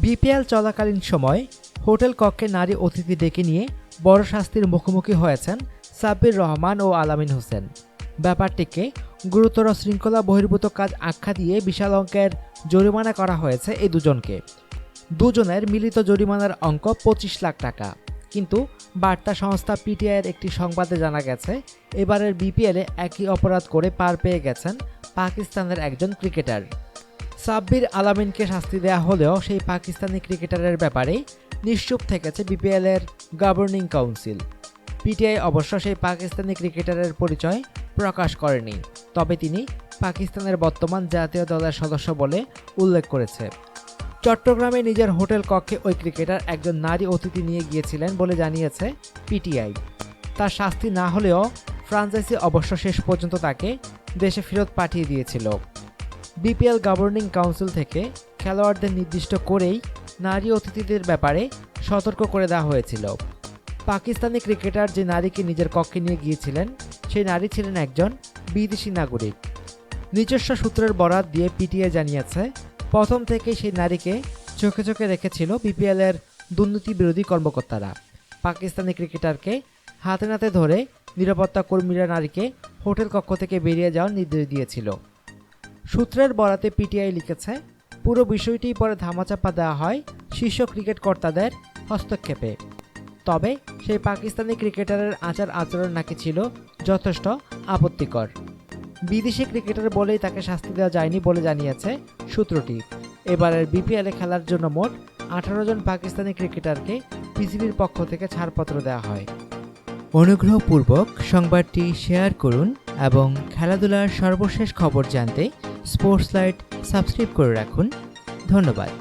BPL চলাকালীন সময় hotel কক্ষে নারী অতিথি ডেকে নিয়ে বড় শাস্তির মুখোমুখি হয়েছেন সাব্বির রহমান ও আলামিন হোসেন। ব্যাপারটিকে গুরুতর শৃঙ্খলা বহির্ভূত কাজ আখ্যা দিয়ে বিশাল অঙ্কের জরিমানা করা হয়েছে এই দুজনকে। দুজনের মিলিত জরিমানার অঙ্ক 25 লাখ টাকা। কিন্তু বার্তা সংস্থা পিটিআইয়ের একটি সংবাদে জানা গেছে, এবারের বিপিএলে একই অপরাধ করে পার পেয়ে গেছেন পাকিস্তানের একজন ক্রিকেটার। সাব্বির আলামিনকে শাস্তি দেওয়া হলেও সেই পাকিস্তানি ক্রিকেটারের ব্যাপারে নিশ্চুপ থেকেছে বিপিএলের গভর্নিং কাউন্সিল। পিটিআই অবশ্য সেই পাকিস্তানি ক্রিকেটারের পরিচয় প্রকাশ করেনি, তবে তিনি পাকিস্তানের বর্তমান জাতীয় দলের সদস্য বলে উল্লেখ করেছে। চট্টগ্রামে নিজের হোটেল কক্ষে ওই ক্রিকেটার একজন নারী অতিথি নিয়ে গিয়েছিলেন বলে জানিয়েছে পিটিআই। তার শাস্তি না হলেও ফ্রাঞ্চাইজি অবশ্য শেষ পর্যন্ত তাকে দেশে ফেরত পাঠিয়ে দিয়েছিল। বিপিএল গভর্নিং কাউন্সিল থেকে খেলোয়াড়দের নির্দিষ্ট করেই নারী অতিথিদের ব্যাপারে সতর্ক করে দেওয়া হয়েছিল। পাকিস্তানি ক্রিকেটার যে নারীকে নিজের কক্ষে নিয়ে গিয়েছিলেন, সেই নারী ছিলেন একজন বিদেশি নাগরিক। নিজস্ব সূত্রের বরাত দিয়ে পিটিআই জানিয়েছে, প্রথম থেকেই সেই নারীকে চোখে চোখে রেখেছিল বিপিএলের দুর্নীতি বিরোধী কর্মকর্তারা। পাকিস্তানি ক্রিকেটারকে হাতে নাতে ধরে নিরাপত্তা কর্মীরা নারীকে হোটেল কক্ষ থেকে বেরিয়ে যাওয়ার নির্দেশ দিয়েছিল। সূত্রের বরাতে পিটিআই লিখেছে, পুরো বিষয়টি পরে ধামাচাপা দেওয়া হয় শীর্ষ ক্রিকেট কর্তাদের হস্তক্ষেপে। তবে সেই পাকিস্তানি ক্রিকেটারের আচার আচরণ নাকি ছিল যথেষ্ট আপত্তিকর। বিদেশি ক্রিকেটার বলেই তাকে শাস্তি দেওয়া যায়নি বলে জানিয়েছে সূত্রটি। এবারের বিপিএলে খেলার জন্য মোট 18 জন পাকিস্তানি ক্রিকেটারকে পিসিবির পক্ষ থেকে ছাড়পত্র দেওয়া হয়। অনুগ্রহপূর্বক সংবাদটি শেয়ার করুন এবং খেলাধুলার সর্বশেষ খবর জানতে স্পোর্টস লাইট সাবস্ক্রাইব করে রাখুন। ধন্যবাদ।